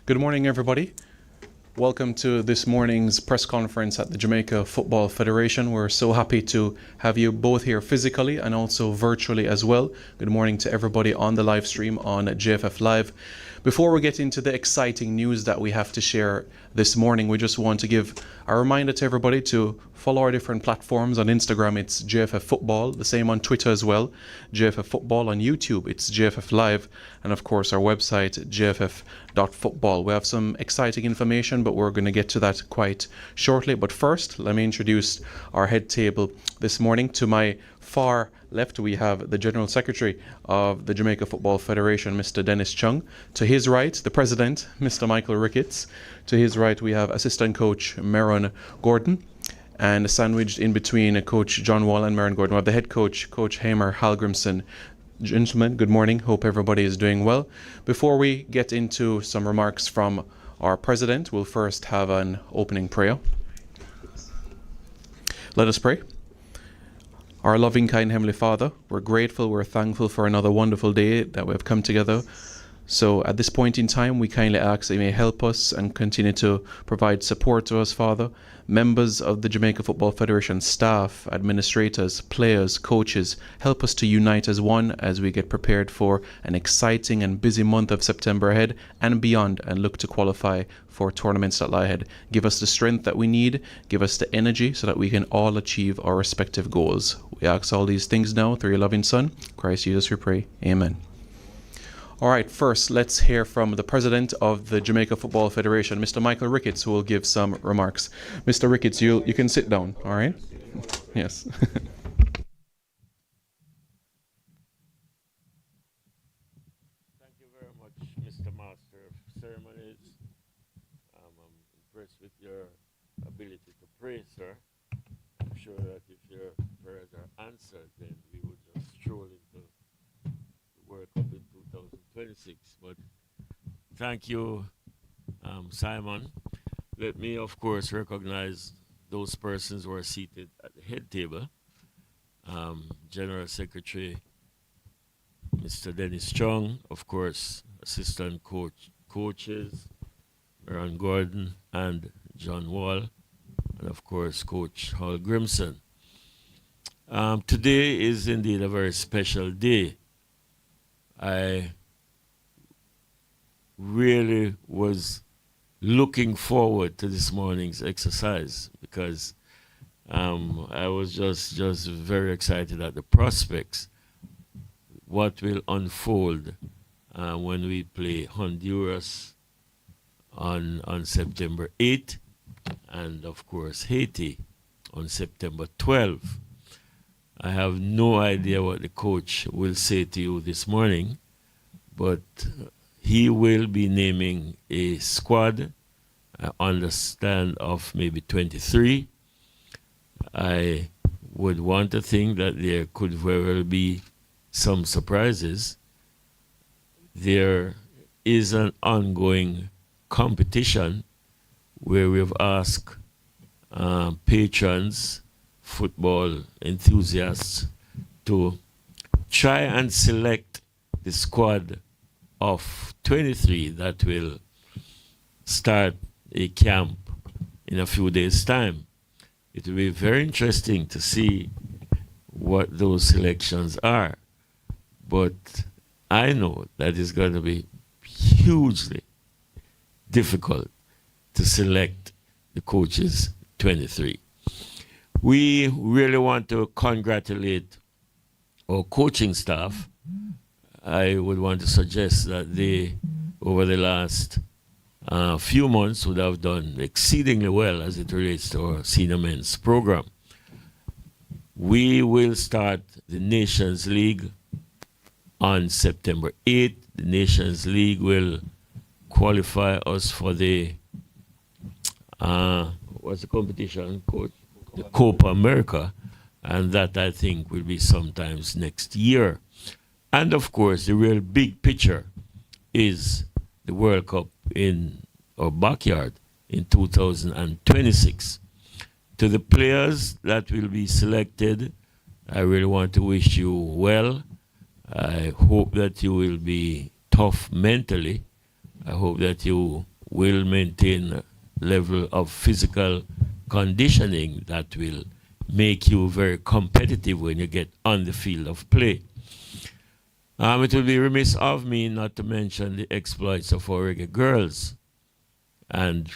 Good morning, everybody. Welcome to this morning's press conference at the Jamaica Football Federation. We're so happy to have you both here physically and also virtually as well. Good morning to everybody on the live stream on JFF Live. Before we get into the exciting news that we have to share this morning, we just want to give a reminder to everybody to follow our different platforms. On Instagram, it's JFF Football. The same on Twitter as well, JFF Football. On YouTube, it's JFF Live. And of course, our website, jff.football. We have some exciting information, but we're going to get to that quite shortly. But first, let me introduce our head table this morning. To my far left, we have the General Secretary of the Jamaica Football Federation, Mr. Dennis Chung. To his right, the President, Mr. Michael Ricketts. To his right, we have Assistant Coach Meron Gordon. And sandwiched in between Coach John Wall and Meron Gordon, we have the head coach, Coach Hamer Halgrimson. Gentlemen, good morning. Hope everybody is doing well. Before we get into some remarks from our President, we'll first have an opening prayer. Let us pray. Our loving, kind Heavenly Father, we're grateful, we're thankful for another wonderful day that we have come together. So at this point in time, we kindly ask that you may help us and continue to provide support to us, Father. Members of the Jamaica Football Federation, staff, administrators, players, coaches, help us to unite as one as we get prepared for an exciting and busy month of September ahead and beyond, and look to qualify for tournaments that lie ahead. Give us the strength that we need, give us the energy so that we can all achieve our respective goals. We ask all these things now through your loving Son, Christ Jesus we pray. Amen. All right, first, let's hear from the President of the Jamaica Football Federation, Mr. Michael Ricketts, who will give some remarks. Mr. Ricketts, you can sit down, all right? Yes. Thank you very much, Mr. Master of Ceremonies. I'm impressed with your ability to pray, sir. I'm sure that if your prayers are answered, then we would just stroll into the World Cup in 2026. But thank you, Simon. Let me, of course, recognize those persons who are seated at the head table. General Secretary Mr. Dennis Chung, of course, Assistant Coaches Meron Gordon and John Wall, and of course Coach Hal Grimson. Today is indeed a very special day. I really was looking forward to this morning's exercise because I was just very excited at the prospects, what will unfold when we play Honduras on September 8th and of course Haiti on September 12th. I have no idea what the coach will say to you this morning, but he will be naming a squad, I understand, of maybe 23. I would want to think that there could very well be some surprises. There is an ongoing competition where we've asked patrons, football enthusiasts, to try and select the squad of 23 that will start a camp in a few days' time. It will be very interesting to see what those selections are. But I know that it's going to be hugely difficult to select the coaches 23. We really want to congratulate our coaching staff. I would want to suggest that they, over the last few months, would have done exceedingly well as it relates to our senior men's program. We will start the Nations League on September 8th. The Nations League will qualify us for the, what's the competition, Coach? The Copa America, and that I think will be sometimes next year. And of course, the real big picture is the World Cup in our backyard in 2026. To the players that will be selected, I really want to wish you well. I hope that you will be tough mentally. I hope that you will maintain a level of physical conditioning that will make you very competitive when you get on the field of play. It will be remiss of me not to mention the exploits of our Reggae girls. And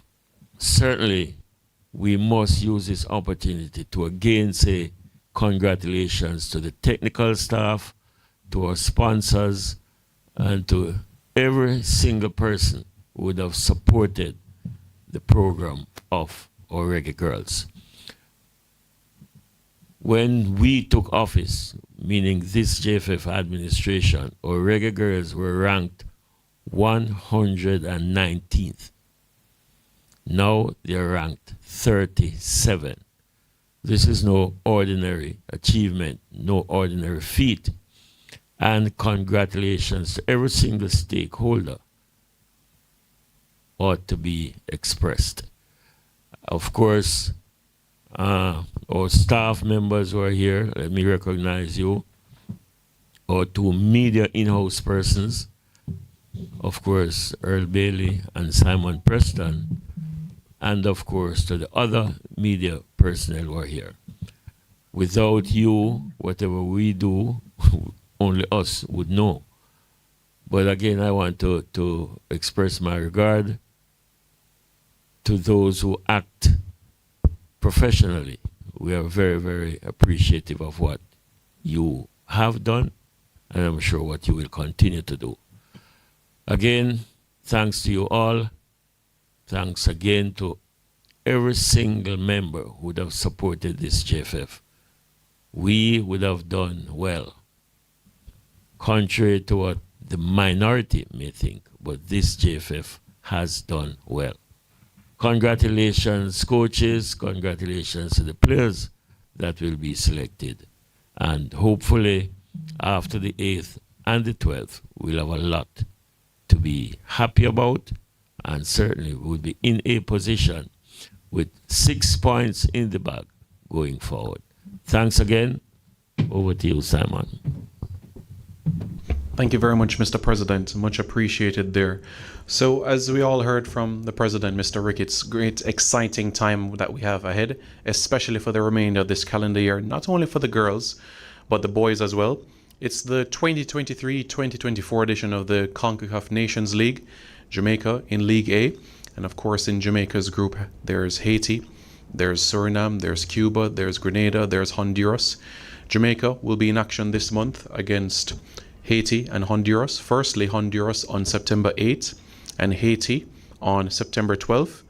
certainly, we must use this opportunity to again say congratulations to the technical staff, to our sponsors, and to every single person who would have supported the program of our Reggae girls. When we took office, meaning this JFF administration, our Reggae girls were ranked 119th. Now they're ranked 37. This is no ordinary achievement, no ordinary feat. And congratulations to every single stakeholder ought to be expressed. Of course, our staff members who are here, let me recognize you. Our two media in-house persons, of course, Earl Bailey and Simon Preston, and of course to the other media personnel who are here. Without you, whatever we do, only us would know. But again, I want to express my regard to those who act professionally. We are very, very appreciative of what you have done, and I'm sure what you will continue to do. Again, thanks to you all. Thanks again to every single member who would have supported this JFF. We would have done well, contrary to what the minority may think, but this JFF has done well. Congratulations, coaches. Congratulations to the players that will be selected. And hopefully, after the 8th and the 12th, we'll have a lot to be happy about, and certainly we'll be in a position with 6 points in the bag going forward. Thanks again. Over to you, Simon. Thank you very much, Mr. President. Much appreciated there. So, as we all heard from the President, Mr. Ricketts, great exciting time that we have ahead, especially for the remainder of this calendar year, not only for the girls, but the boys as well. It's the 2023-2024 edition of the CONCACAF Nations League, Jamaica in League A. And of course, in Jamaica's group, there's Haiti, there's Suriname, there's Cuba, there's Grenada, there's Honduras. Jamaica will be in action this month against Haiti and Honduras. Firstly, Honduras on September 8th and Haiti on September 12th.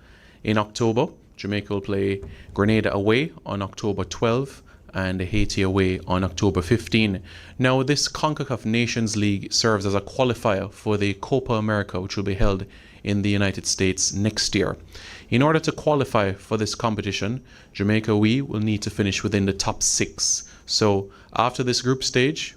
In October, Jamaica will play Grenada away on October 12th and Haiti away on October 15. Now, this CONCACAF Nations League serves as a qualifier for the Copa America, which will be held in the United States next year. In order to qualify for this competition, Jamaica, we will need to finish within the top 6. So after this group stage,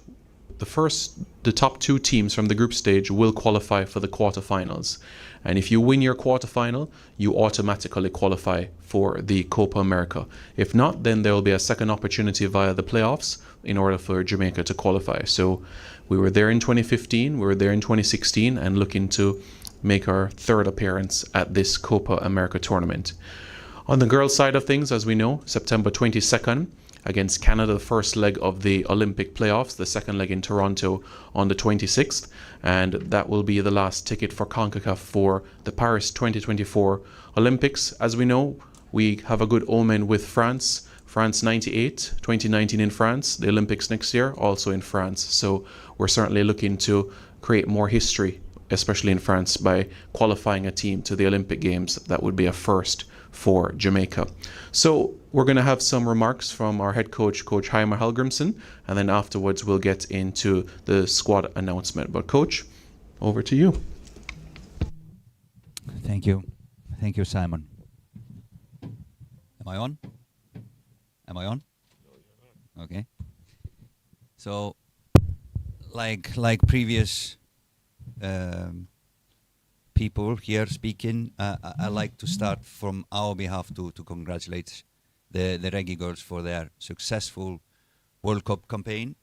the top 2 teams from the group stage will qualify for the quarterfinals. And if you win your quarterfinal, you automatically qualify for the Copa America. If not, then there will be a second opportunity via the playoffs in order for Jamaica to qualify. So we were there in 2015, we were there in 2016, and looking to make our third appearance at this Copa America tournament. On the girls' side of things, as we know, September 22nd, against Canada, the first leg of the Olympic playoffs, the second leg in Toronto on the 26th, and that will be the last ticket for CONCACAF for the Paris 2024 Olympics. As we know, we have a good omen with France. France 98, 2019 in France, the Olympics next year also in France. So we're certainly looking to create more history, especially in France, by qualifying a team to the Olympic Games. That would be a first for Jamaica. So we're going to have some remarks from our head coach, Coach Jaime Hallgrimsson, and then afterwards we'll get into the squad announcement. But Coach, over to you. Thank you. Thank you, Simon. Am I on? Am I on? Okay. So, like previous people here speaking, I like to start from our behalf to congratulate the Reggae Girls for their successful World Cup campaign.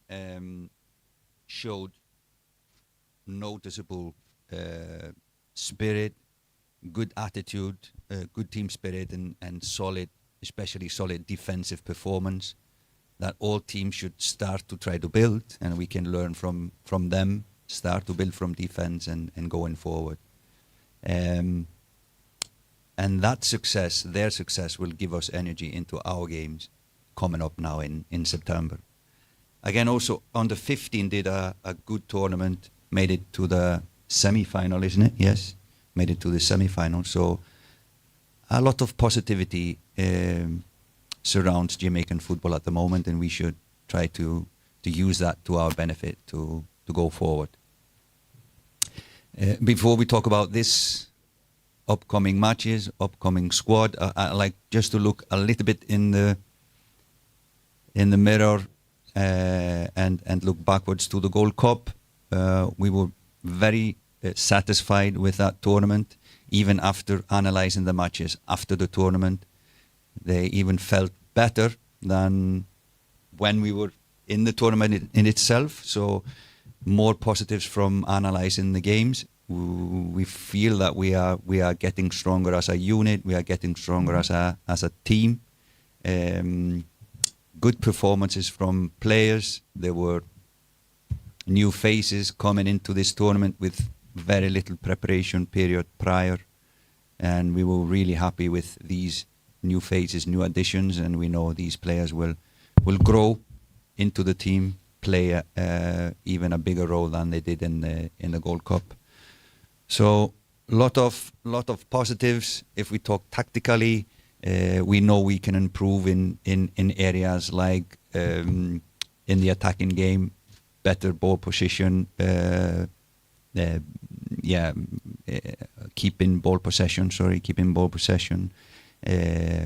Showed noticeable spirit, good attitude, good team spirit, and solid, especially solid defensive performance that all teams should start to try to build, and we can learn from them, start to build from defense and going forward. And that success, their success, will give us energy into our games coming up now in September. Again, also under 15 did a good tournament, made it to the semi-final, isn't it? Yes, made it to the semi-final. So a lot of positivity surrounds Jamaican football at the moment, and we should try to use that to our benefit to go forward. Before we talk about this upcoming matches, upcoming squad, I like just to look a little bit in the mirror and look backwards to the Gold Cup. We were very satisfied with that tournament, even after analysing the matches after the tournament. They even felt better than when we were in the tournament in itself. So more positives from analysing the games. We feel that we are getting stronger as a unit. We are getting stronger as a team. Good performances from players. There were new faces coming into this tournament with very little preparation period prior, and we were really happy with these new faces, new additions, and we know these players will grow into the team, play even a bigger role than they did in the Gold Cup. So lot of positives. If we talk tactically, we know we can improve in areas like in the attacking game, better ball position, keeping ball possession.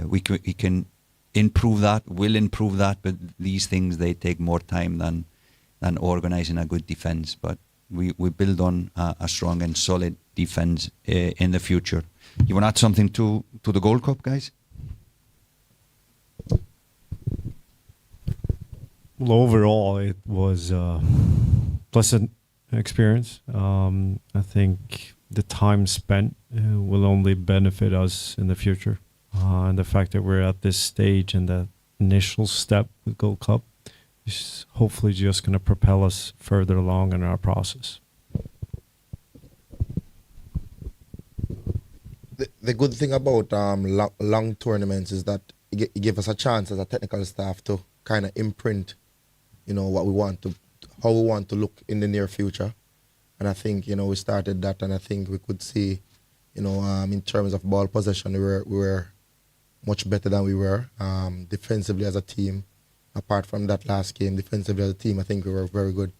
We can improve that, will improve that, but these things, they take more time than organising a good defence. But we build on a strong and solid defence in the future. You want to add something to the Gold Cup, guys? Well, overall, it was a pleasant experience. I think the time spent will only benefit us in the future. And the fact that we're at this stage and that initial step with Gold Cup is hopefully just going to propel us further along in our process. The good thing about long tournaments is that it gives us a chance as a technical staff to kind of imprint, what we want to, how we want to look in the near future. And I think, we started that, and I think we could see, in terms of ball possession, we were much better than we were defensively as a team. Apart from that last game, defensively as a team, I think we were very good.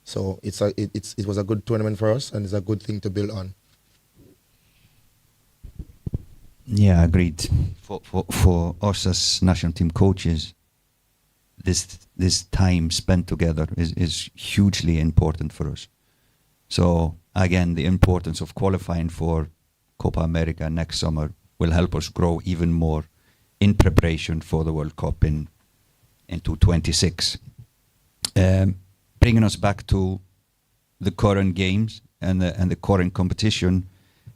So it was a good tournament for us, and it's a good thing to build on. Yeah, agreed. For us as national team coaches, this time spent together is hugely important for us. So again, the importance of qualifying for Copa America next summer will help us grow even more in preparation for the World Cup in 2026. Bringing us back to the current games and the current competition,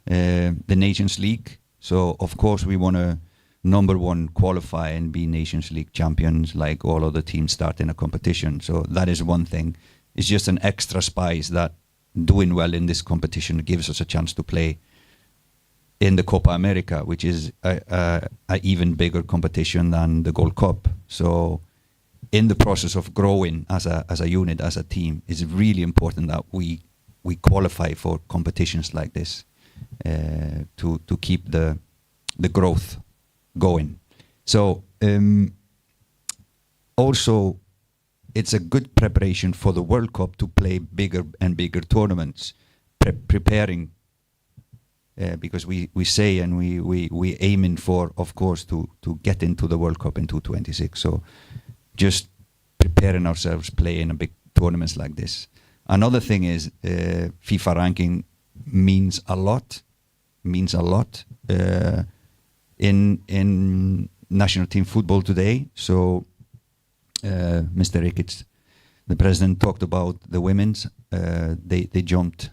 the Nations League. So of course we want to number one qualify and be Nations League champions like all other teams starting a competition. So that is one thing. It's just an extra spice that doing well in this competition gives us a chance to play in the Copa America, which is a even bigger competition than the Gold Cup. So in the process of growing as a unit, as a team, it's really important that we qualify for competitions like this to keep the growth going. So also it's a good preparation for the World Cup to play bigger and bigger tournaments, preparing because we say and we aiming for, of course, to get into the World Cup in 2026. So just preparing ourselves, playing a big tournaments like this. Another thing is FIFA ranking means a lot. In national team football today. So Mr. Ricketts, the president, talked about the women's. They jumped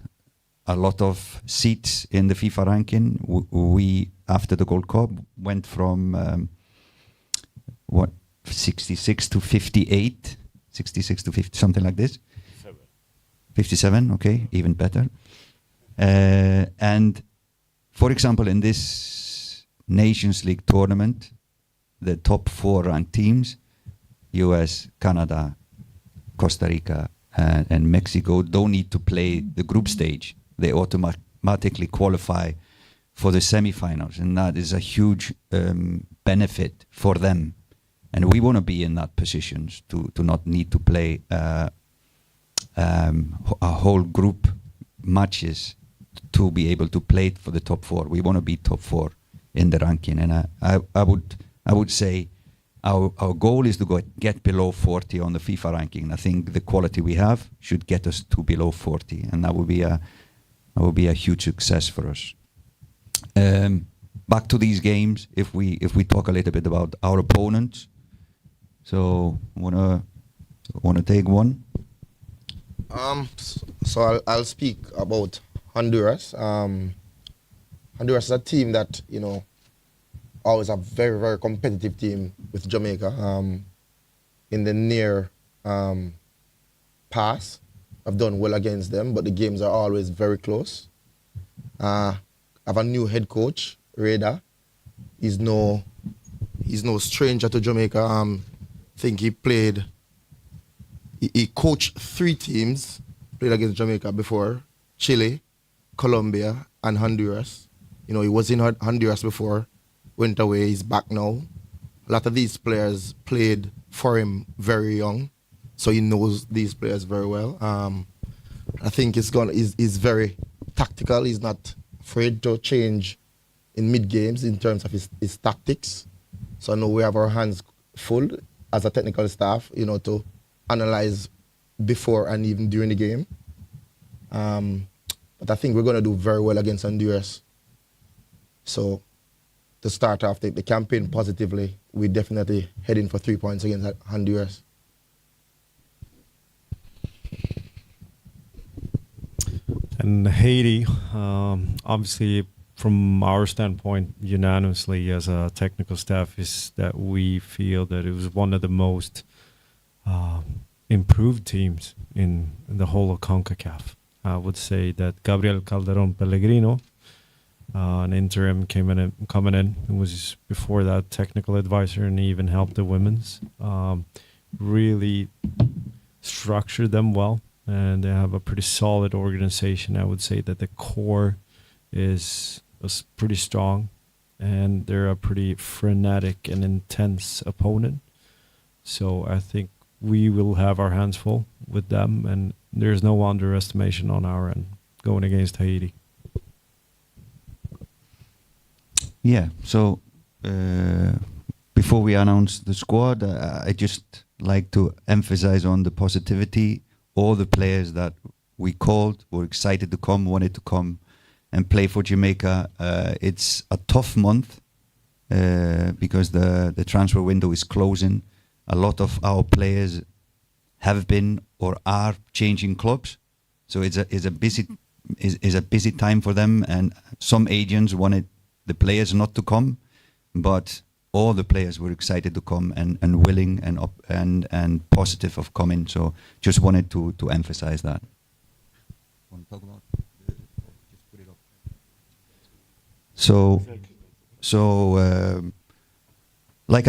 a lot of seats in the FIFA ranking. We, after the Gold Cup, went from 66 to 58, 66 to 50, something like this. 57, okay, even better. And for example, in this Nations League tournament, the top 4 ranked teams, US, Canada, Costa Rica, and Mexico, don't need to play the group stage. They automatically qualify for the semifinals, and that is a huge benefit for them. And we want to be in that position to not need to play a whole group matches to be able to play for the top 4. We want to be top 4 in the ranking, and I would say our goal is to get below 40 on the FIFA ranking. I think the quality we have should get us to below 40, and that would be a huge success for us. Back to these games, if we talk a little bit about our opponents. So wanna take one? So I'll speak about Honduras. Honduras is a team that, always a very, very competitive team with Jamaica. In the near past, I've done well against them, but the games are always very close. I have a new head coach, Reda. He's no stranger to Jamaica. I think he coached 3 teams, played against Jamaica before: Chile, Colombia, and Honduras. He was in Honduras before, went away, he's back now. A lot of these players played for him very young, so he knows these players very well. I think he's very tactical. He's not afraid to change in mid-games in terms of his tactics. So I know we have our hands full as a technical staff, to analyze before and even during the game. But I think we're going to do very well against Honduras. So to start off the campaign positively, we're definitely heading for 3 points against Honduras. And Haiti, obviously, from our standpoint, unanimously as a technical staff, is that we feel that it was one of the most improved teams in the whole of CONCACAF. I would say that Gabriel Calderon Pellegrino, an interim coming in, who was before that technical advisor, and he even helped the women's, really structured them well, and they have a pretty solid organization. I would say that the core is pretty strong, and they're a pretty frenetic and intense opponent. So I think we will have our hands full with them, and there's no underestimation on our end going against Haiti. Yeah, so before we announce the squad, I just like to emphasize on the positivity. All the players that we called were excited to come, wanted to come and play for Jamaica. It's a tough month because the transfer window is closing. A lot of our players have been or are changing clubs, so it's a busy time for them. And some agents wanted the players not to come, but all the players were excited to come and willing and positive of coming. So just wanted to emphasize that. Want to talk about? Just put it up. So like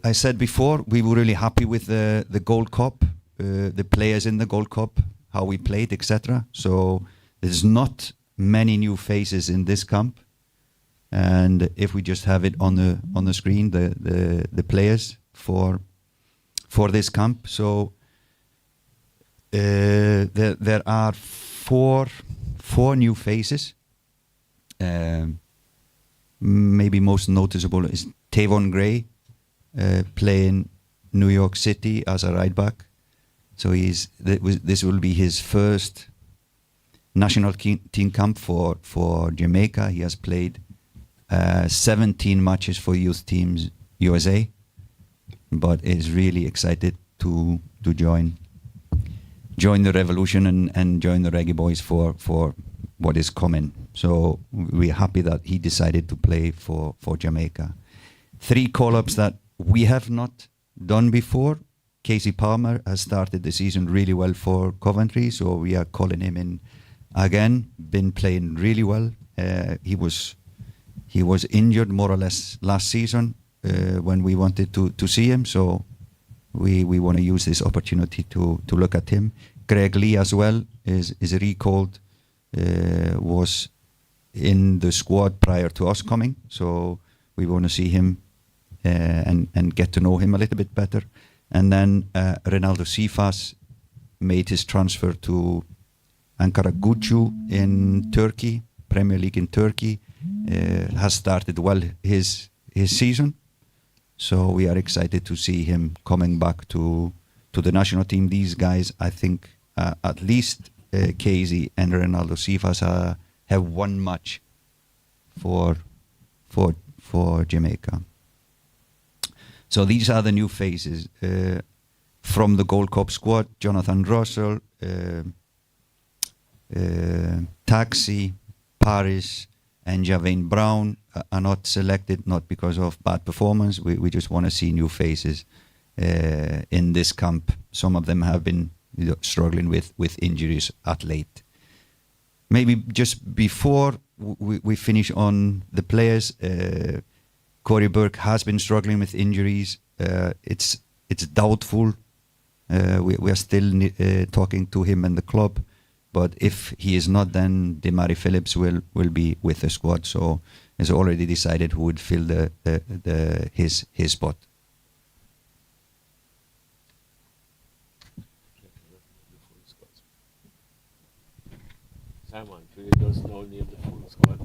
I said before, we were really happy with the Gold Cup, the players in the Gold Cup, how we played, etc. So there's not many new faces in this camp. And if we just have it on the screen, the players for this camp, so there are four new faces. Maybe most noticeable is Tavon Gray, playing New York City as a right back. So this will be his first national team camp for Jamaica. He has played 17 matches for youth teams USA, but is really excited to join the revolution and join the Reggae Boyz for what is coming. So we're happy that he decided to play for Jamaica. 3 call-ups that we have not done before. Casey Palmer has started the season really well for Coventry, so we are calling him in again. Been playing really well. He was injured more or less last season when we wanted to see him, so we want to use this opportunity to look at him. Greg Lee as well is recalled, was in the squad prior to us coming, so we want to see him and get to know him a little bit better. And then Ronaldo Sifas made his transfer to Ankara Gucu in Turkey, Premier League in Turkey. Has started well his season, so we are excited to see him coming back to the national team. These guys, I think, at least Casey and Ronaldo Sifas have one match for Jamaica. So these are the new faces from the Gold Cup squad. Jonathan Russell, Taxi, Paris, and Javane Brown are not selected, not because of bad performance. We just want to see new faces in this camp. Some of them have been struggling with injuries at late. Maybe just before we finish on the players, Corey Burke has been struggling with injuries. It's doubtful. We are still talking to him and the club, but if he is not, then Demari Phillips will be with the squad. So it's already decided who would fill his spot. Simon, could you just now name the full squad?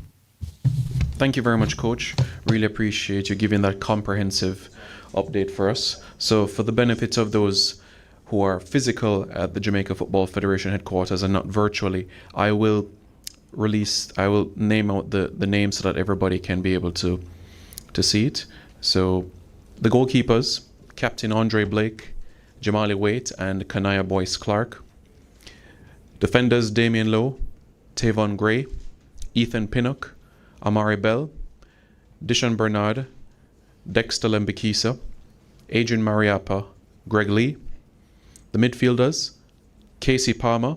Thank you very much, Coach. Really appreciate you giving that comprehensive update for us. So for the benefit of those who are physical at the Jamaica Football Federation headquarters and not virtually, I will name out the names so that everybody can be able to see it. So the goalkeepers, Captain Andre Blake, Jamali Waite, and Kanaya Boyce Clark. Defenders, Damian Lowe, Tavon Gray, Ethan Pinnock, Amari Bell, Dishon Bernard, Dexter Lembikisa, Adrian Mariappa, Greg Lee. The midfielders, Casey Palmer,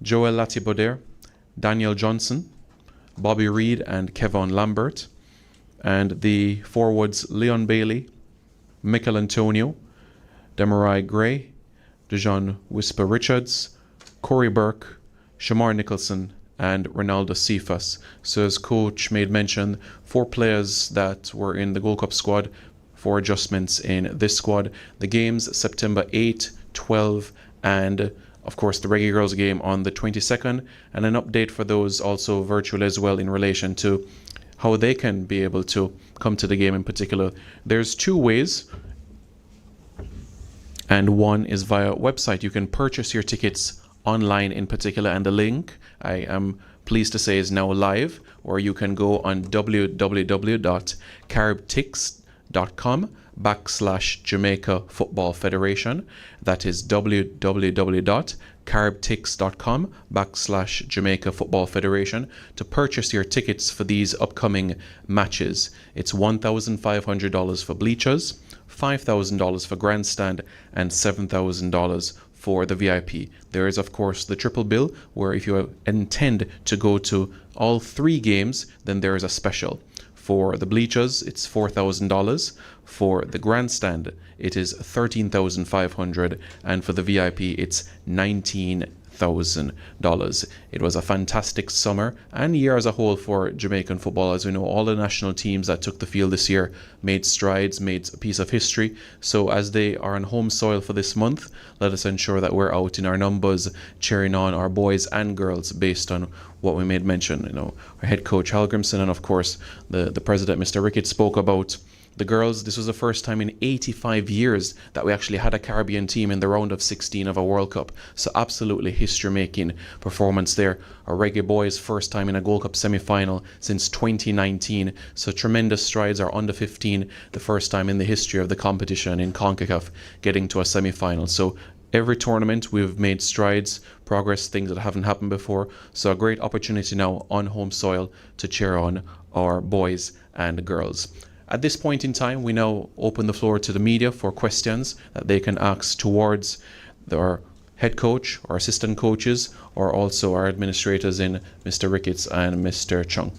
Joel Latiboder, Daniel Johnson, Bobby Reed and Kevon Lambert. And the forwards, Leon Bailey, Mikel Antonio, Demarai Gray, Dejan Whisper Richards, Corey Burke, Shamar Nicholson, and Ronaldo Sifas. So as Coach made mention, 4 players that were in the Gold Cup squad, 4 adjustments in this squad. The games September 8, 12, and of course the Reggae Girls game on the 22nd, and an update for those also virtual as well in relation to how they can be able to come to the game in particular. There's 2 ways, and one is via website. You can purchase your tickets online in particular, and the link, I am pleased to say, is now live, or you can go on www.caribtix.com/Jamaica Football Federation. That is www.caribtix.com/Jamaica Football Federation to purchase your tickets for these upcoming matches. It's $1,500 for bleachers, $5,000 for grandstand, and $7,000 for the VIP. There is, of course, the triple bill, where if you intend to go to all 3 games, then there is a special. For the bleachers, it's $4,000. For the grandstand, it is $13,500, and for the VIP, it's $19,000. It was a fantastic summer and year as a whole for Jamaican football. As we know, all the national teams that took the field this year made strides, made a piece of history. So as they are on home soil for this month, let us ensure that we're out in our numbers cheering on our boys and girls based on what we made mention. You know, our head coach Hal Grimson and of course the president, Mr. Ricketts, spoke about The girls, this was the first time in 85 years that we actually had a Caribbean team in the round of 16 of a World Cup. So absolutely history-making performance there. Our Reggae Boyz first time in a Gold Cup semi-final since 2019. So tremendous strides. Our under 15, the first time in the history of the competition in CONCACAF getting to a semi-final. So every tournament we've made strides, progress, things that haven't happened before. So a great opportunity now on home soil to cheer on our boys and girls. At this point in time, we now open the floor to the media for questions that they can ask towards our head coach or assistant coaches, or also our administrators in Mr. Ricketts and Mr. Chung.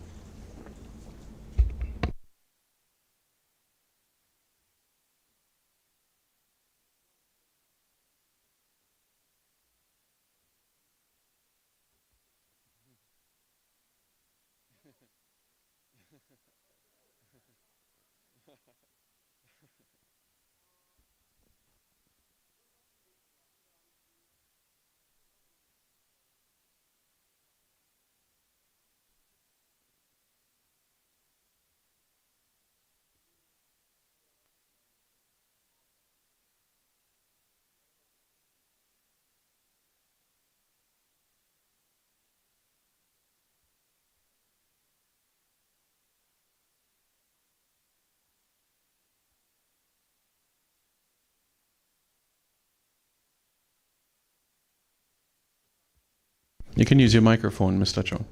You can use your microphone, Mr. Chung.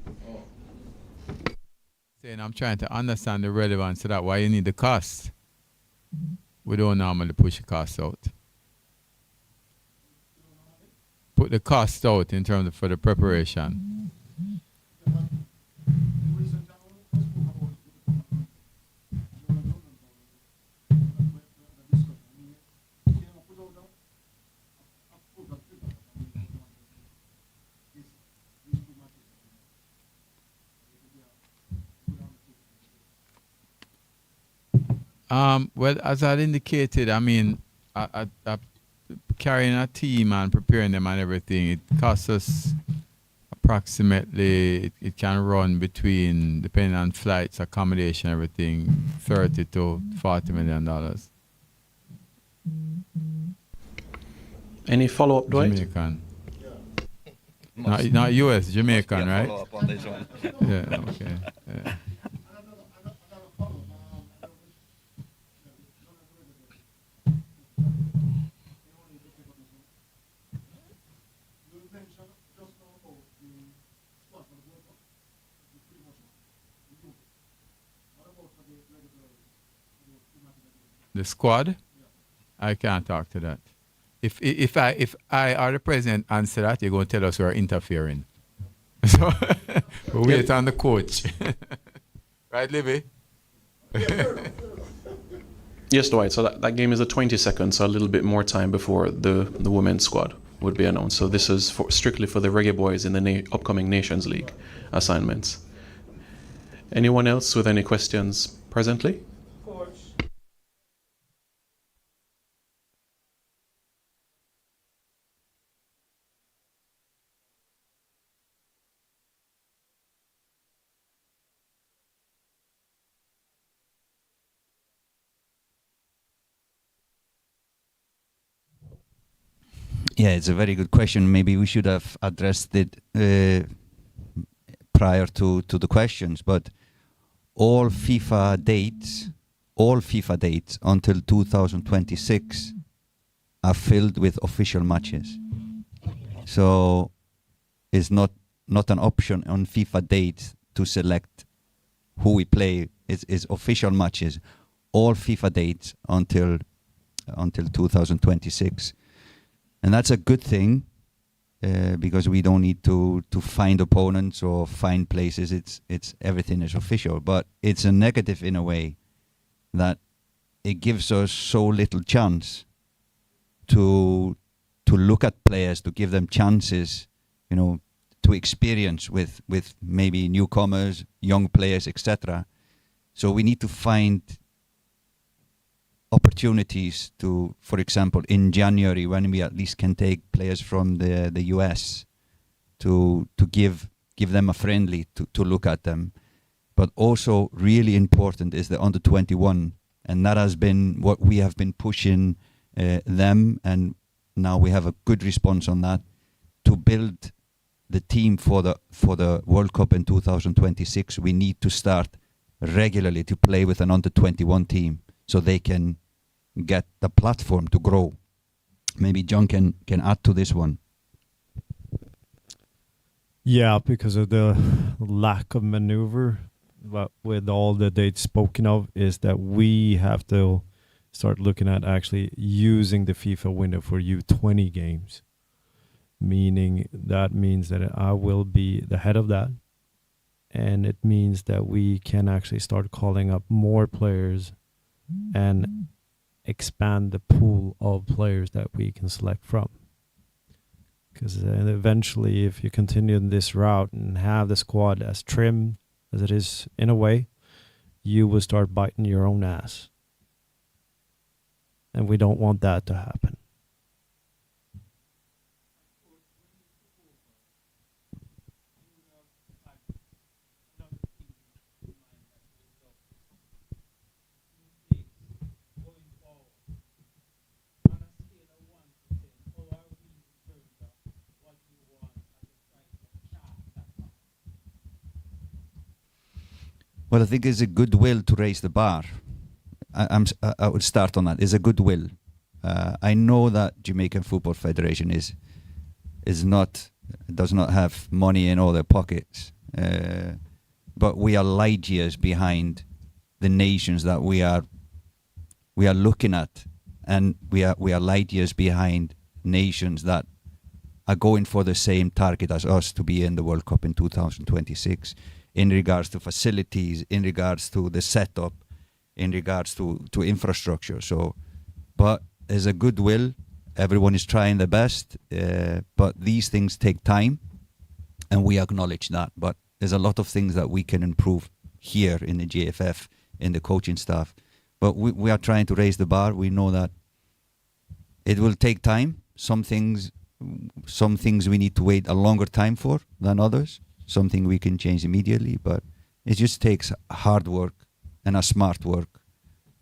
Saying I'm trying to understand the relevance of that, why you need the cost. We don't normally push the cost out. Put the cost out in terms of for the preparation. Well, as I indicated, I mean, carrying a team and preparing them and everything, it costs us approximately, it can run between, depending on flights, accommodation, everything, $30 to $40 million. Any follow-up, Dwight? Jamaican. Not US, Jamaican, right? Yeah, okay. Yeah. The squad? I can't talk to that. If I or the president answer that, you're going to tell us we're interfering. So we'll wait on the coach. Right, Libby? Yes, Dwight. So that game is the 22nd, so a little bit more time before the women's squad would be announced. So this is strictly for the Reggae Boyz in the upcoming Nations League assignments. Anyone else with any questions presently? Yeah, it's a very good question. Maybe we should have addressed it prior to the questions, but all FIFA dates until 2026 are filled with official matches. So it's not an option on FIFA dates to select who we play. It's official matches. All FIFA dates until 2026. And that's a good thing because we don't need to find opponents or find places. It's everything is official. But it's a negative in a way that it gives us so little chance to look at players, to give them chances, to experience with maybe newcomers, young players, etc. So we need to find opportunities to, for example, in January, when we at least can take players from the US to give them a friendly to look at them. But also really important is the under 21 And that has been what we have been pushing them, and now we have a good response on that to build the team for the World Cup in 2026. We need to start regularly to play with an under-21 team so they can get the platform to grow. Maybe John can add to this one. Yeah, because of the lack of maneuver, but with all the dates spoken of, is that we have to start looking at actually using the FIFA window for U20 games. Meaning that means that I will be the head of that. And it means that we can actually start calling up more players and expand the pool of players that we can select from. Because eventually, if you continue in this route and have the squad as trim as it is in a way, you will start biting your own ass. And we don't want that to happen. Well, I think it's a goodwill to raise the bar. I would start on that. It's a goodwill. I know that Jamaican Football Federation does not have money in all their pockets, but we are light years behind the nations that we are looking at, and we are light years behind nations that are going for the same target as us to be in the World Cup in 2026. In regards to facilities, in regards to the setup, in regards to infrastructure. So, but there's a goodwill. Everyone is trying their best, but these things take time, and we acknowledge that. But there's a lot of things that we can improve here in the GFF, in the coaching staff. But we are trying to raise the bar. We know that it will take time. Some things we need to wait a longer time for than others. Something we can change immediately, but it just takes hard work and a smart work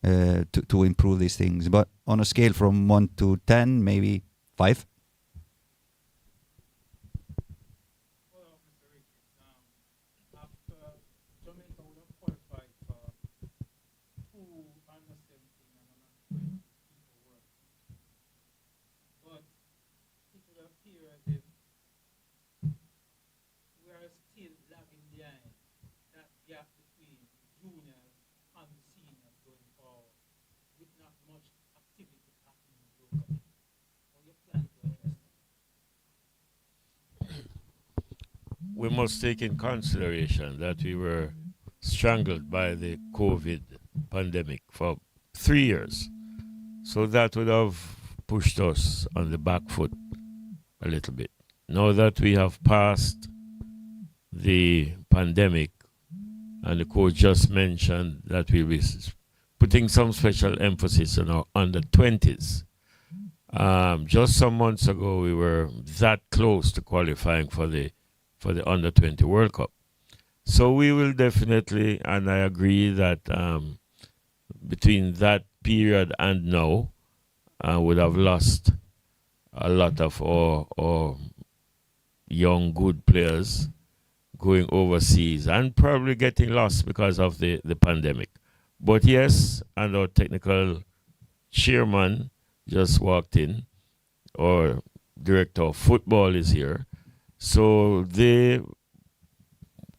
to improve these things. But on a scale from 1 to 10, maybe 5. Well, Mr. Richards, after Jamaica would have qualified for 2 under 17 and under 20 FIFA World Cup. But it would appear as if we are still lagging behind that gap between juniors and the seniors going forward, with not much activity happening locally. How you plan to address that? We must take in consideration that we were strangled by the COVID pandemic for 3 years. So that would have pushed us on the back foot a little bit. Now that we have passed the pandemic, and the coach just mentioned that we'll be putting some special emphasis on our under 20s. Just some months ago, we were that close to qualifying for the under 20 World Cup. So we will definitely, and I agree that between that period and now, would have lost a lot of our young good players going overseas and probably getting lost because of the pandemic. But yes, and our technical chairman just walked in, our director of football is here, so they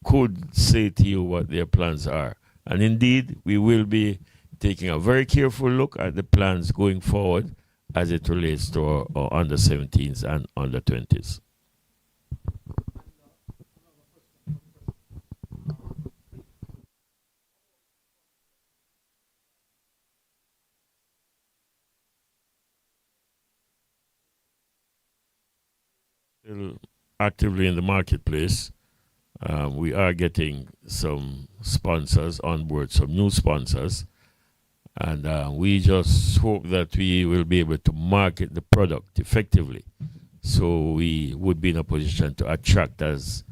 could say to you what their plans are. And indeed, we will be taking a very careful look at the plans going forward as it relates to our under 17s and under 20s. Still actively in the marketplace. We are getting some sponsors on board, some new sponsors, and we just hope that we will be able to market the product effectively, so we would be in a position to attract as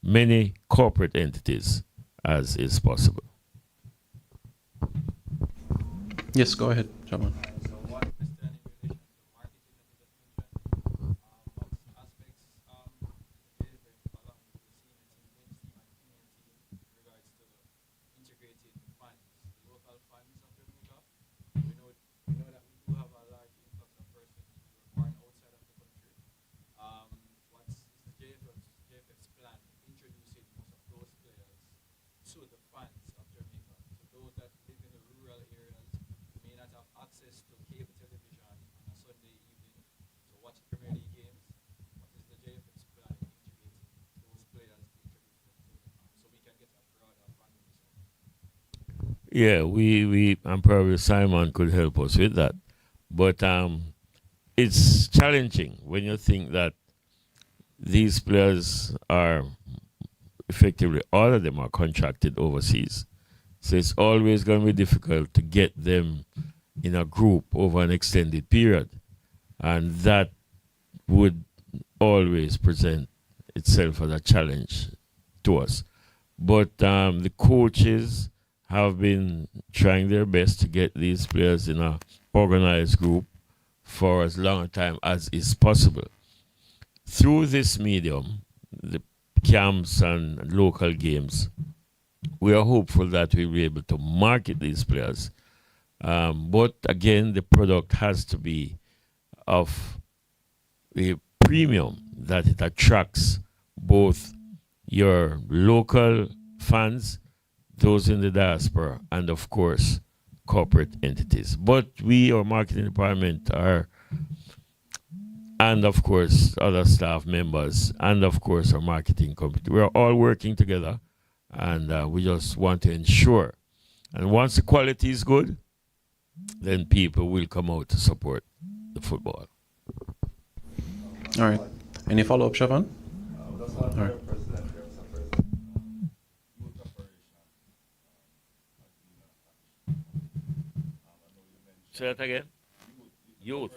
many corporate entities as is possible. Yes, go ahead, Shaman. So one question in relation to marketing that you just mentioned. What aspects the JFF along with the senior team, men's team, and female team in regards to integrating the funds, the local funds of Jamaica? We know that we do have a large influx of persons who are born outside of the country. What is the JFF's plan introducing most of those players to the funds of Jamaica? So those that live in the rural areas may not have access to cable television on a Sunday evening to watch Premier League games. What is the JFF's plan in integrating those players to introduce them to the funds so we can get a broader fan base? Yeah, we and probably Simon could help us with that. But it's challenging when you think that these players are effectively, all of them are contracted overseas. So it's always going to be difficult to get them in a group over an extended period. And that would always present itself as a challenge to us. But the coaches have been trying their best to get these players in a organized group for as long a time as is possible. Through this medium, the camps and local games, we are hopeful that we'll be able to market these players. But again, the product has to be of a premium that it attracts both your local fans, those in the diaspora, and of course, corporate entities. But we, our marketing department, and of course, other staff members, and of course, our marketing company, we are all working together, and we just want to ensure. And once the quality is good, then people will come out to support the football. All right. Any follow-up, Shavan? All right. Say that again? Youth.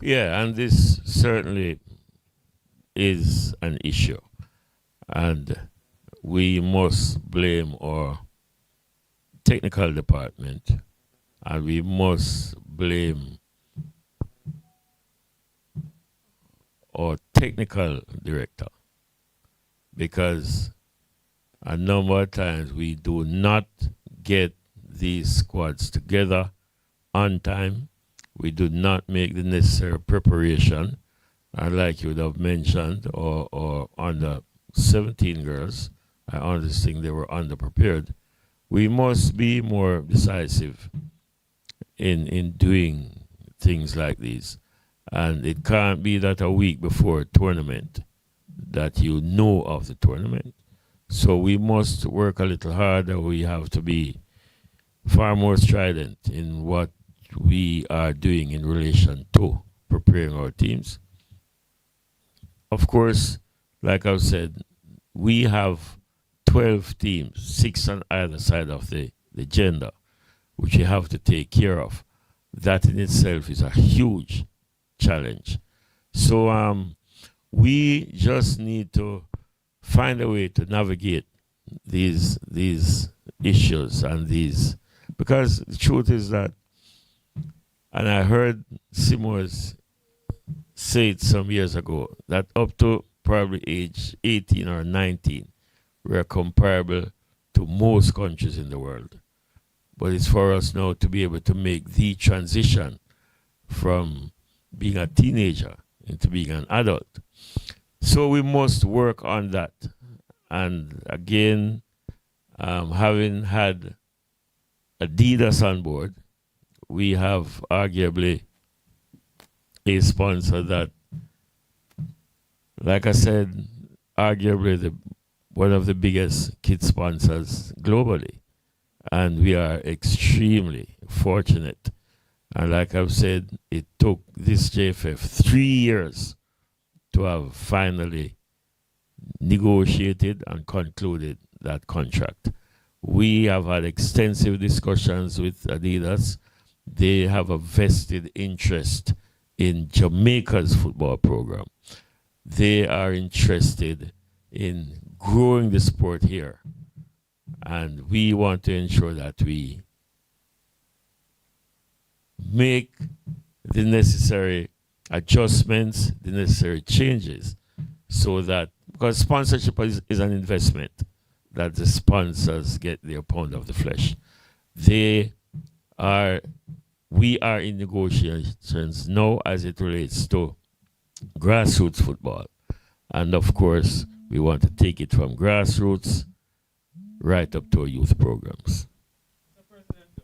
Yeah, and this certainly is an issue. And we must blame our technical department, and we must blame our technical director, because a number of times we do not get these squads together on time. We do not make the necessary preparation, and like you would have mentioned, or on the 17 girls, I honestly think they were underprepared. We must be more decisive in doing things like these. And it can't be that a week before a tournament that you know of the tournament. So we must work a little harder. We have to be far more strident in what we are doing in relation to preparing our teams. Of course, like I've said, we have 12 teams, 6 on either side of the gender, which you have to take care of. That in itself is a huge challenge. So we just need to find a way to navigate these issues and these, because the truth is that, and I heard Simons say it some years ago, that up to probably age 18 or 19, we are comparable to most countries in the world. But it's for us now to be able to make the transition from being a teenager into being an adult. So we must work on that. And again, having had Adidas on board, we have arguably a sponsor that like I said, arguably one of the biggest kid sponsors globally. And we are extremely fortunate. And like I've said, it took this JFF 3 years to have finally negotiated and concluded that contract. We have had extensive discussions with Adidas. They have a vested interest in Jamaica's football program. They are interested in growing the sport here. And we want to ensure that we make the necessary adjustments, the necessary changes, so that, because sponsorship is an investment, that the sponsors get their pound of the flesh. We are in negotiations now as it relates to grassroots football. And of course, we want to take it from grassroots right up to our youth programs. Mr. President, is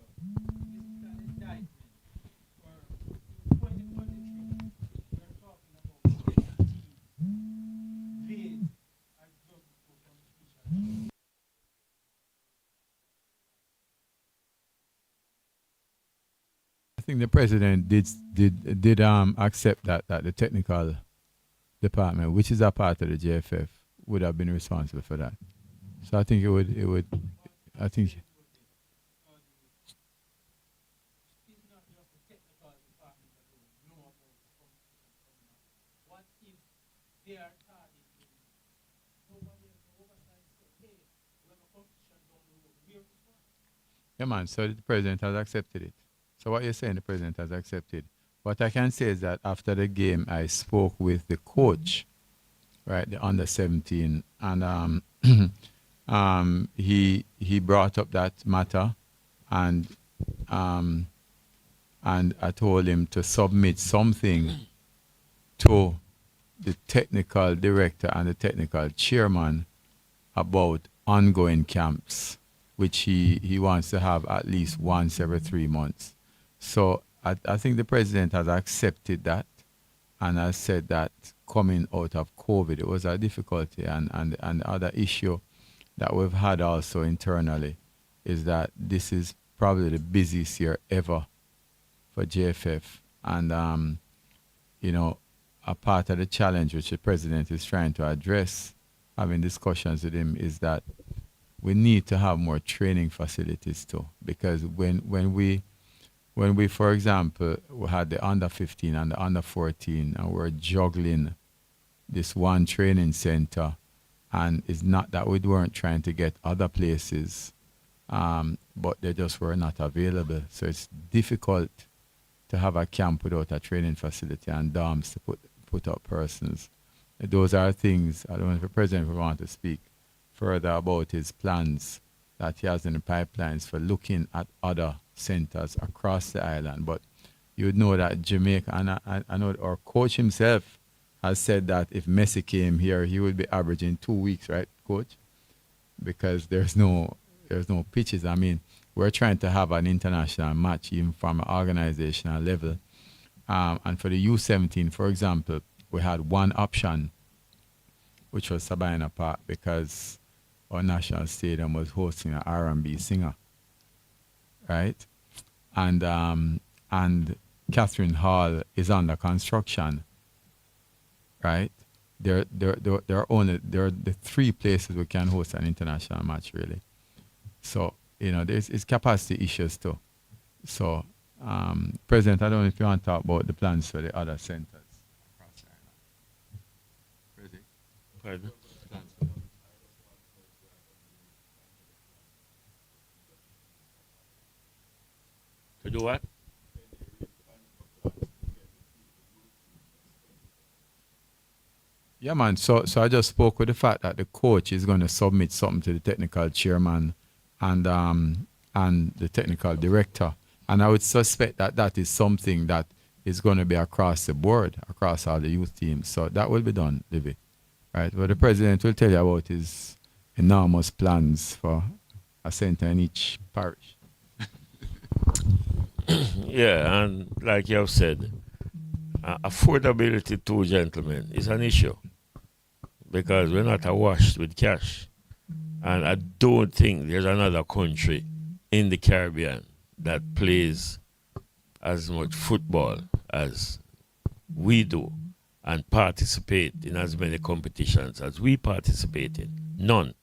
that indictment for 2023? We're talking about national teams vague as drug competition. I think the president did accept that the technical department, which is a part of the JFF, would have been responsible for that. So I think it would. I think. It's not just the technical department that don't know about the competition coming up. What if they are targeting nobody else no oversight say, hey, we have a competition down the road, where is one? Yeah, man. So the president has accepted it. So what you're saying, the president has accepted. What I can say is that after the game, I spoke with the coach, right, the under 17, and he brought up that matter, and I told him to submit something to the technical director and the technical chairman about ongoing camps, which he wants to have at least once every 3 months. So I think the president has accepted that, and has said that coming out of COVID, it was a difficulty, and the other issue that we've had also internally is that this is probably the busiest year ever for JFF. And, you know, a part of the challenge which the president is trying to address, having discussions with him, is that we need to have more training facilities too. Because when we, for example, we had the under 15 and the under 14, and we're juggling this one training center, and it's not that we weren't trying to get other places, but they just were not available. So it's difficult to have a camp without a training facility and dorms to put up persons. Those are things, I don't know if the president would want to speak further about his plans that he has in the pipelines for looking at other centers across the island. But you would know that Jamaica, and I know our coach himself has said that if Messi came here, he would be averaging 2 weeks, right, coach? Because there's no pitches. I mean, we're trying to have an international match even from an organizational level. And for the U17, for example, we had one option, which was Sabina Park, because our national stadium was hosting an R&B singer, right? And Catherine Hall is under construction, right? There are the 3 places we can host an international match, really. So, you know, it's capacity issues too. So, President, I don't know if you want to talk about the plans for the other centers across the island. Pardon? To do what? Yeah, man. So I just spoke with the fact that the coach is going to submit something to the technical chairman and the technical director, and I would suspect that that is something that is going to be across the board, across all the youth teams. So that will be done, Livy. Right? But the president will tell you about his enormous plans for a center in each parish. Yeah, and like you have said, affordability to gentlemen is an issue. because we're not awash with cash. And I don't think there's another country in the Caribbean that plays as much football as we do and participate in as many competitions as we participate in. None.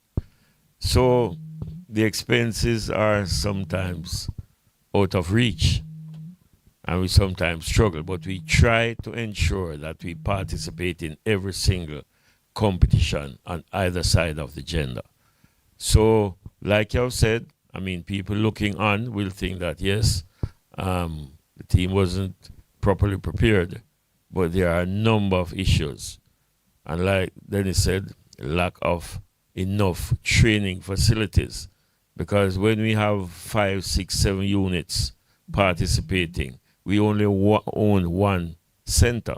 So the expenses are sometimes out of reach and we sometimes struggle, but we try to ensure that we participate in every single competition on either side of the gender. So, like you said, I mean, people looking on will think that, yes, the team wasn't properly prepared, but there are a number of issues. And like Dennis said, lack of enough training facilities. Because when we have 5, 6, 7 units participating, we only own one center.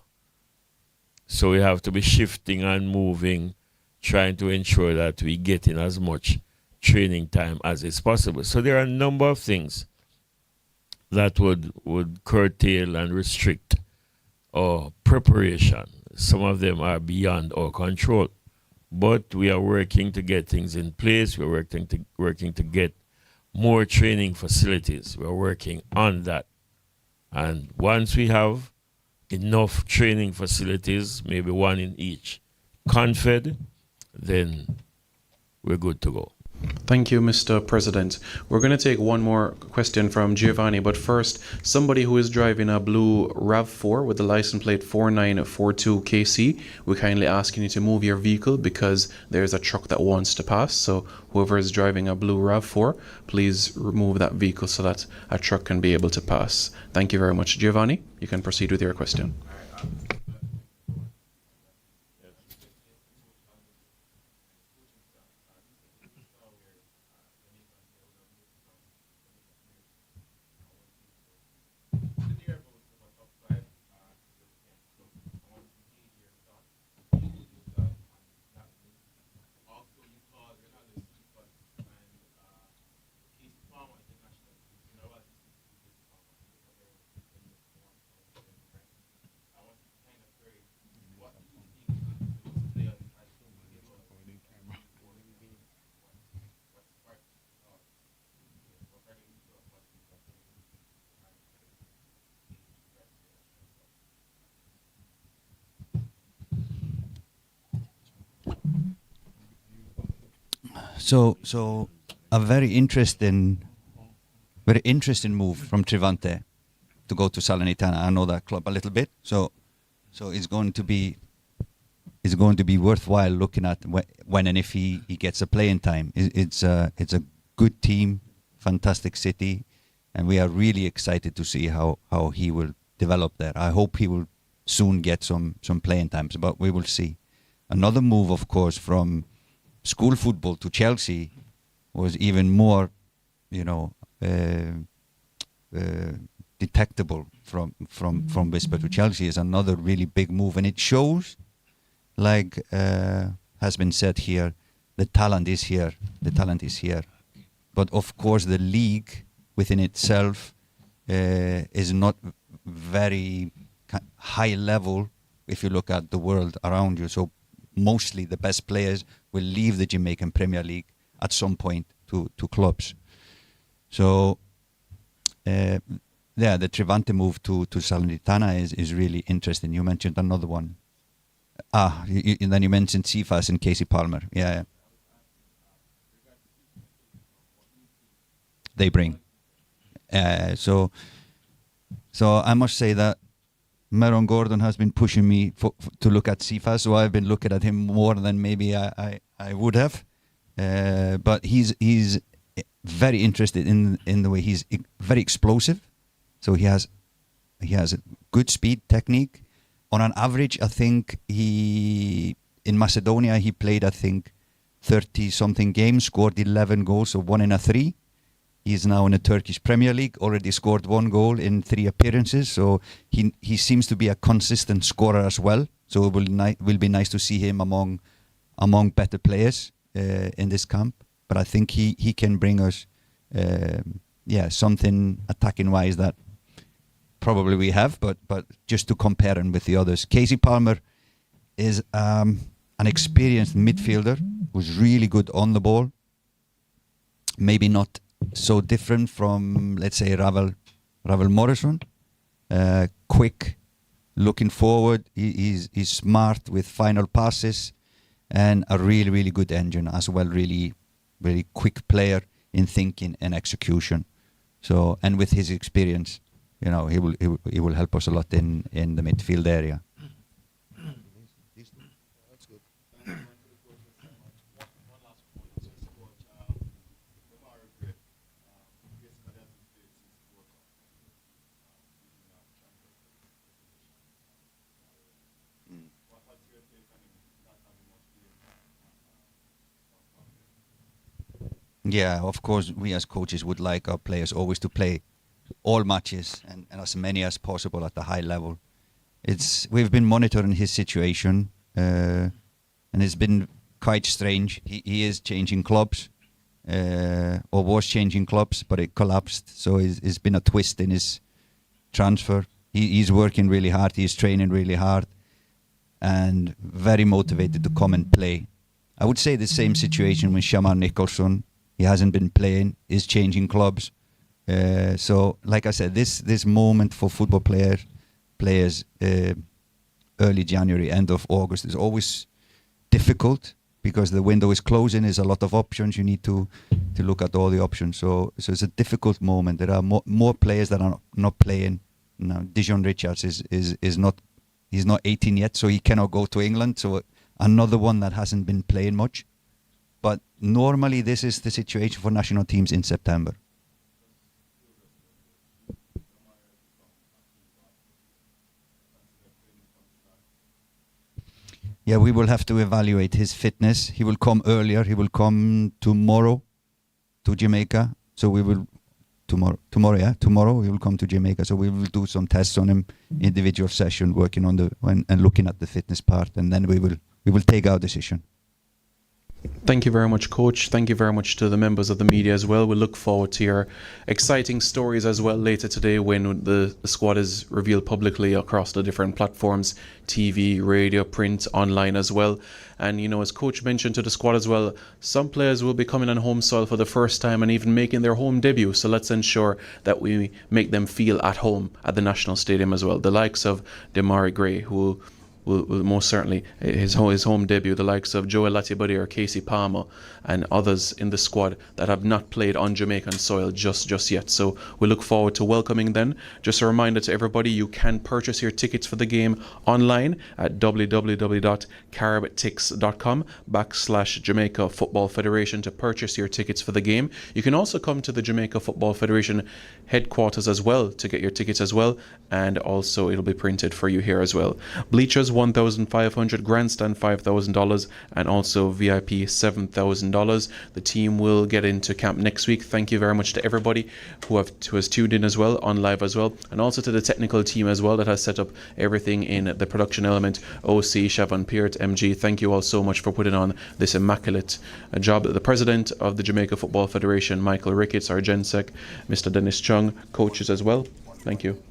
So we have to be shifting and moving, trying to ensure that we get in as much training time as is possible. So there are a number of things that would curtail and restrict our preparation. Some of them are beyond our control. But we are working to get things in place. We're working to get more training facilities. We're working on that. And once we have enough training facilities, maybe one in each confed, then we're good to go. Thank you, Mr. President. We're going to take one more question from Giovanni, but first, somebody who is driving a blue RAV4 with the license plate 4942KC, we're kindly asking you to move your vehicle because there's a truck that wants to pass. So whoever is driving a blue RAV4, please remove that vehicle so that a truck can be able to pass. Thank you very much. Giovanni, you can proceed with your question. So a very interesting move from Trivante to go to Salernitana. I know that club a little bit, so it's going to be worthwhile looking at when and if he gets a playing time. It's a good team, fantastic city, and we are really excited to see how he will develop there. I hope he will soon get some playing times, but we will see. Another move, of course, from school football to Chelsea was even more, detectable from Whisper to Chelsea is another really big move, and it shows, like has been said here, the talent is here. The talent is here, but of course the league within itself is not very high level if you look at the world around you. So mostly the best players will leave the Jamaican Premier League at some point to clubs. So the Trivante move to Salernitana is really interesting. You mentioned another one. And then you mentioned Cephas and Casey Palmer. Yeah. They bring. So I must say that Meron Gordon has been pushing me to look at Cephas, so I've been looking at him more than maybe I would have. But he's very interested in the way he's very explosive. So he has a good speed, technique. On an average, I think in Macedonia he played 30-something games, scored 11 goals, so 1 in 3. He is now in the Turkish Premier League, already scored 1 goal in 3 appearances. So he seems to be a consistent scorer as well. So it will be nice to see him among better players in this camp. But I think he can bring us something attacking wise that probably we have, but just to compare him with the others. Casey Palmer is an experienced midfielder who's really good on the ball. Maybe not so different from, let's say, Ravel Morrison. Quick, looking forward. He's smart with final passes, and a really, really good engine as well. Really, really quick player in thinking and execution. So, and with his experience, he will help us a lot in the midfield area. Yeah, of course, we as coaches would like our players always to play all matches and as many as possible at the high level. We've been monitoring his situation, and it's been quite strange. He is changing clubs, or was changing clubs, but it collapsed. So it's been a twist in his transfer. He's working really hard. He's training really hard, and very motivated to come and play. I would say the same situation with Shamar Nicholson. He hasn't been playing, is changing clubs. So, like I said, this moment for football players, early January, end of August, is always difficult because the window is closing. There's a lot of options. You need to look at all the options. So it's a difficult moment. There are more players that are not playing. Now, Dijon Richards is not 18 yet, so he cannot go to England. So another one that hasn't been playing much. But normally this is the situation for national teams in September. Yeah, we will have to evaluate his fitness. He will come earlier. He will come tomorrow to Jamaica. So we will tomorrow he will come to Jamaica. So we will do some tests on him, individual session, working on and looking at the fitness part, and then we will take our decision. Thank you very much, Coach. Thank you very much to the members of the media as well. We look forward to your exciting stories as well later today when the squad is revealed publicly across the different platforms, TV, radio, print, online as well. And, as Coach mentioned to the squad as well, some players will be coming on home soil for the first time and even making their home debut. So let's ensure that we make them feel at home at the National Stadium as well. The likes of Demarai Gray, who will most certainly his home debut, the likes of Joel Latibody or Casey Palmer and others in the squad that have not played on Jamaican soil just yet. So we look forward to welcoming them. Just a reminder to everybody, you can purchase your tickets for the game online at www.caribtix.com/Jamaica Football Federation to purchase your tickets for the game. You can also come to the Jamaica Football Federation headquarters as well to get your tickets as well, and also it'll be printed for you here as well. Bleachers $1,500, grandstand $5,000, and also VIP $7,000. The team will get into camp next week. Thank you very much to everybody who has tuned in as well, on live as well, and also to the technical team as well that has set up everything in the production element. OC, Siobhan Peart, MG, thank you all so much for putting on this immaculate job. The president of the Jamaica Football Federation, Michael Ricketts, our GenSec, Mr. Dennis Chung, coaches as well. Thank you.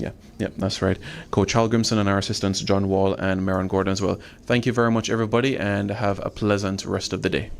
Yeah, that's right. Coach Halgrimson and our assistants, John Wall and Maron Gordon as well. Thank you very much, everybody, and have a pleasant rest of the day.